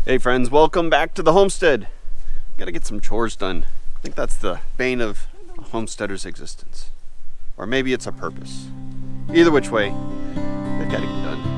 Hey friends, welcome back to the homestead. Gotta get some chores done. I think that's the bane of a homesteader's existence. Or maybe it's a purpose. Either which way, they've gotta get done.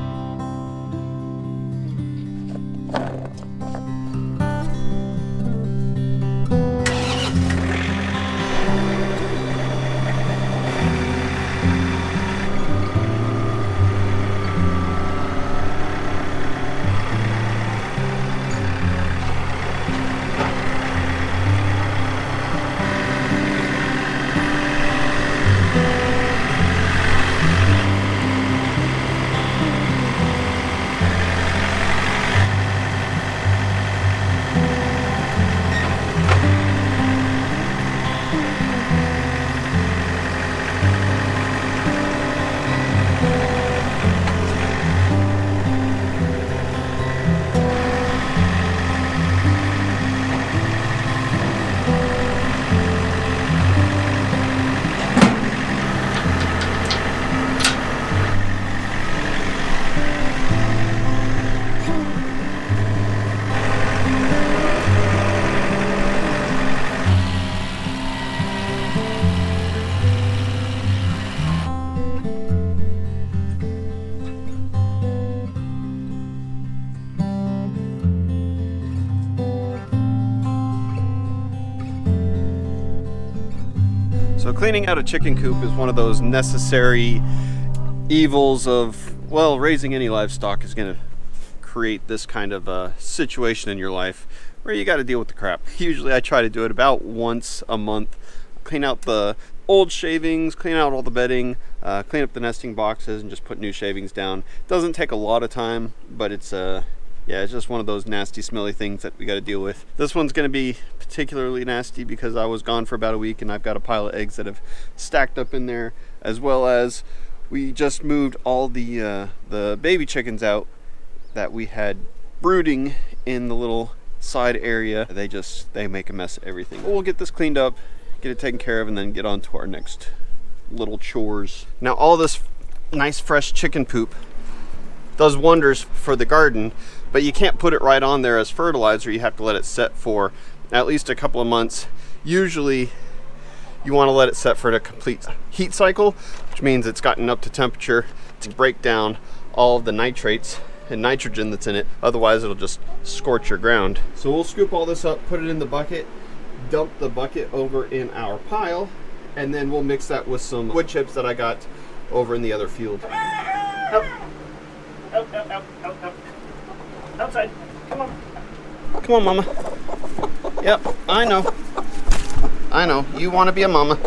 So cleaning out a chicken coop is one of those necessary evils of, well, raising any livestock is going to create this kind of a situation in your life where you got to deal with the crap. Usually I try to do it about once a month. Clean out the old shavings, clean out all the bedding, clean up the nesting boxes, and just put new shavings down. Doesn't take a lot of time, but it's it's just one of those nasty, smelly things that we got to deal with. This one's going to be particularly nasty because I was gone for about a week and I've got a pile of eggs that have stacked up in there, as well as we just moved all the baby chickens out that we had brooding in the little side area. They make a mess of everything. We'll get this cleaned up, get it taken care of, and then get on to our next little chores. Now all this nice fresh chicken poop does wonders for the garden, but you can't put it right on there as fertilizer. You have to let it set for at least a couple of months. Usually you want to let it set for a complete heat cycle, which means it's gotten up to temperature to break down all of the nitrates and nitrogen that's in it. Otherwise it'll just scorch your ground. So we'll scoop all this up, put it in the bucket, dump the bucket over in our pile, and then we'll mix that with some wood chips that I got over in the other field. Out. Outside. Come on. Come on, Mama. Yep, I know. I know. You want to be a mama.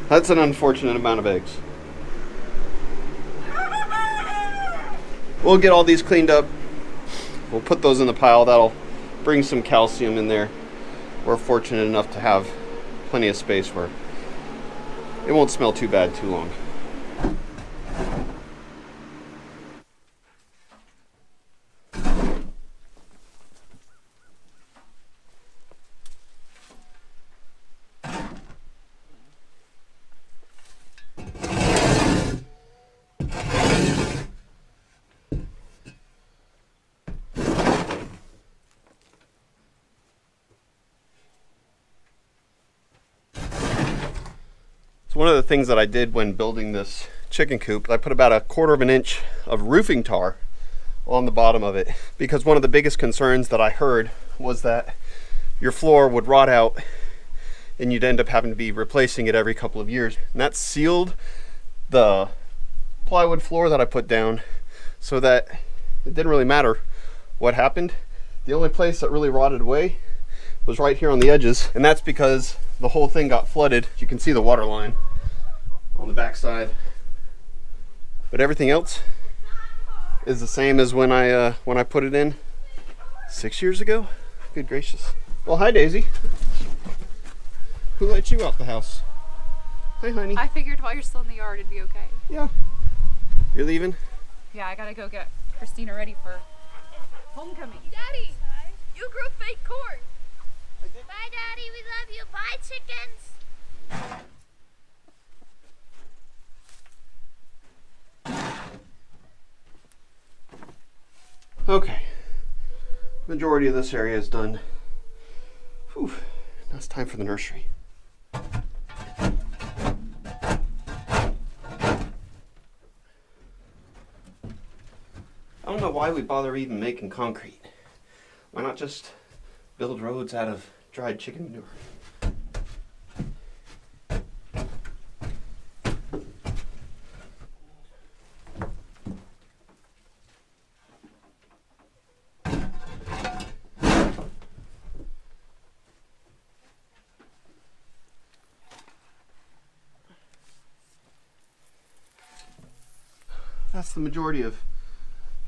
That's an unfortunate amount of eggs. We'll get all these cleaned up. We'll put those in the pile. That'll bring some calcium in there. We're fortunate enough to have plenty of space where it won't smell too bad too long. One of the things that I did when building this chicken coop, I put about 1/4 of an inch of roofing tar on the bottom of it, because one of the biggest concerns that I heard was that your floor would rot out and you'd end up having to be replacing it every couple of years. And that sealed the plywood floor that I put down so that it didn't really matter what happened. The only place that really rotted away was right here on the edges, and that's because the whole thing got flooded. You can see the water line on the back side, but everything else is the same as when I put it in 6 years ago. Good gracious. Well, hi Daisy. Who let you out the house? Hi honey. I figured while you're still in the yard it'd be okay. Yeah. You're leaving? Yeah, I gotta go get Christina ready for homecoming. Daddy, you grew fake corn. Bye, Daddy. We love you. Bye, chickens. Okay, majority of this area is done. Whew. Now it's time for the nursery. I don't know why we bother even making concrete. Why not just build roads out of dried chicken manure? That's the majority of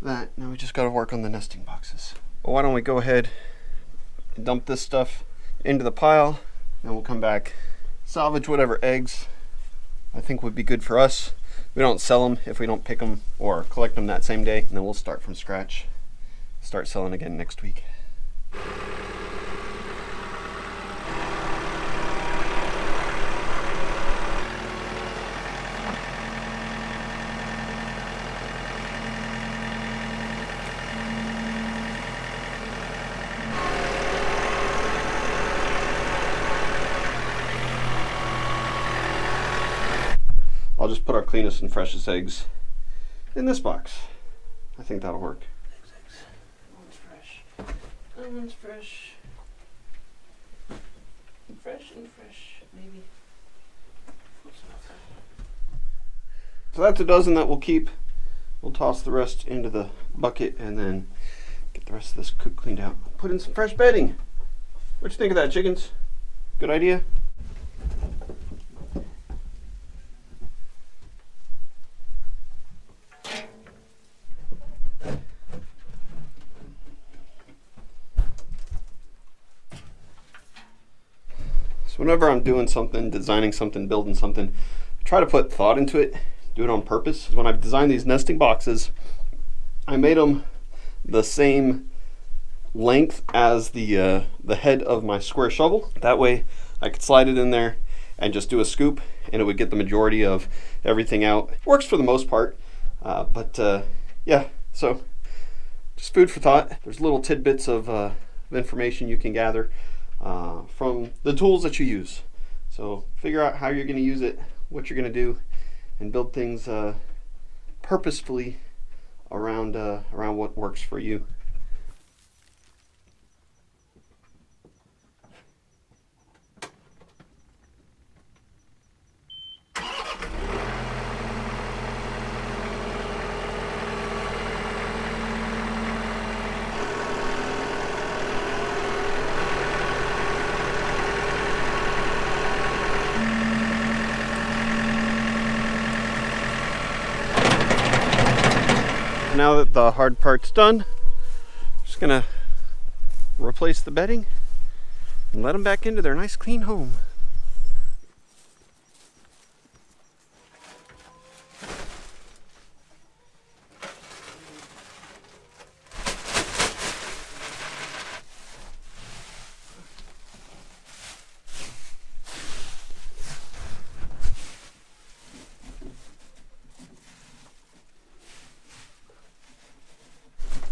that. Now we just got to work on the nesting boxes. Well, why don't we go ahead and dump this stuff into the pile, and we'll come back, salvage whatever eggs I think would be good for us. We don't sell them if we don't pick them or collect them that same day, and then we'll start from scratch. Start selling again next week. I'll just put our cleanest and freshest eggs in this box. I think that'll work. Eggs. That one's fresh. That one's fresh. Fresh and fresh, maybe. So that's a dozen that we'll keep. We'll toss the rest into the bucket and then get the rest of this coop cleaned out. Put in some fresh bedding. What you think of that, chickens? Good idea? Whenever I'm doing something, designing something, building something, I try to put thought into it, do it on purpose. When I've designed these nesting boxes, I made them the same length as the head of my square shovel. That way I could slide it in there and just do a scoop and it would get the majority of everything out. It works for the most part, yeah, so just food for thought. There's little tidbits of information you can gather from the tools that you use. So figure out how you're going to use it, what you're going to do, and build things purposefully around what works for you. Now that the hard part's done, I'm just gonna replace the bedding and let them back into their nice clean home.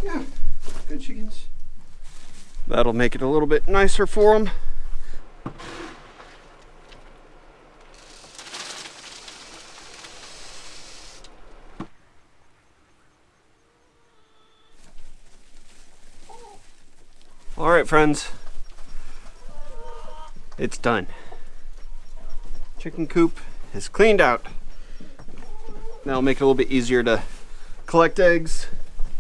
Yeah, good chickens. That'll make it a little bit nicer for them. All right, friends, it's done. Chicken coop is cleaned out. That'll make it a little bit easier to collect eggs,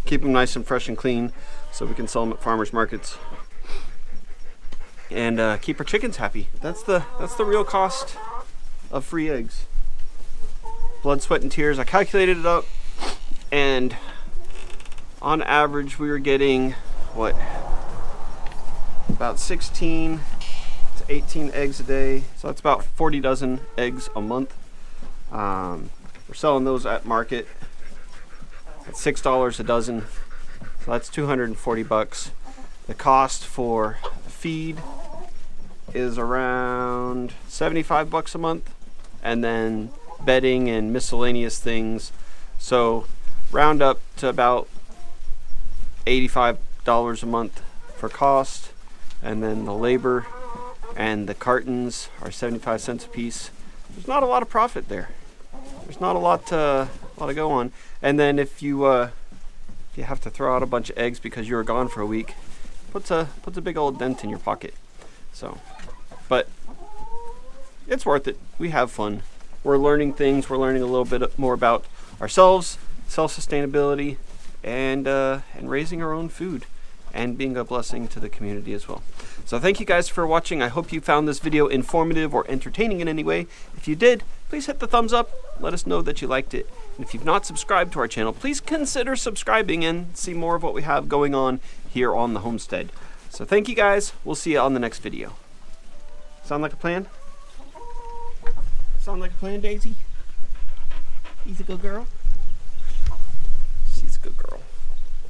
keep them nice and fresh and clean so we can sell them at farmers markets and keep our chickens happy. That's the real cost of free eggs. Blood, sweat, and tears. I calculated it up, and on average we were getting what, about 16 to 18 eggs a day, so that's about 40 dozen eggs a month. We're selling those at market at $6 a dozen, so that's $240. The cost for feed is around $75 a month, and then bedding and miscellaneous things, so round up to about $85 a month for cost, and then the labor and the cartons are 75 cents a piece. There's not a lot of profit there. There's not a lot to go on. And then if you have to throw out a bunch of eggs because you were gone for a week, puts a big old dent in your pocket. So, but it's worth it. We have fun. We're learning things. We're learning a little bit more about ourselves, self-sustainability, and raising our own food, and being a blessing to the community as well. So thank you guys for watching. I hope you found this video informative or entertaining in any way. If you did, please hit the thumbs up. Let us know that you liked it. And if you've not subscribed to our channel, please consider subscribing and see more of what we have going on here on the Homestead. So thank you guys. We'll see you on the next video. Sound like a plan? Sound like a plan, Daisy? He's a good girl.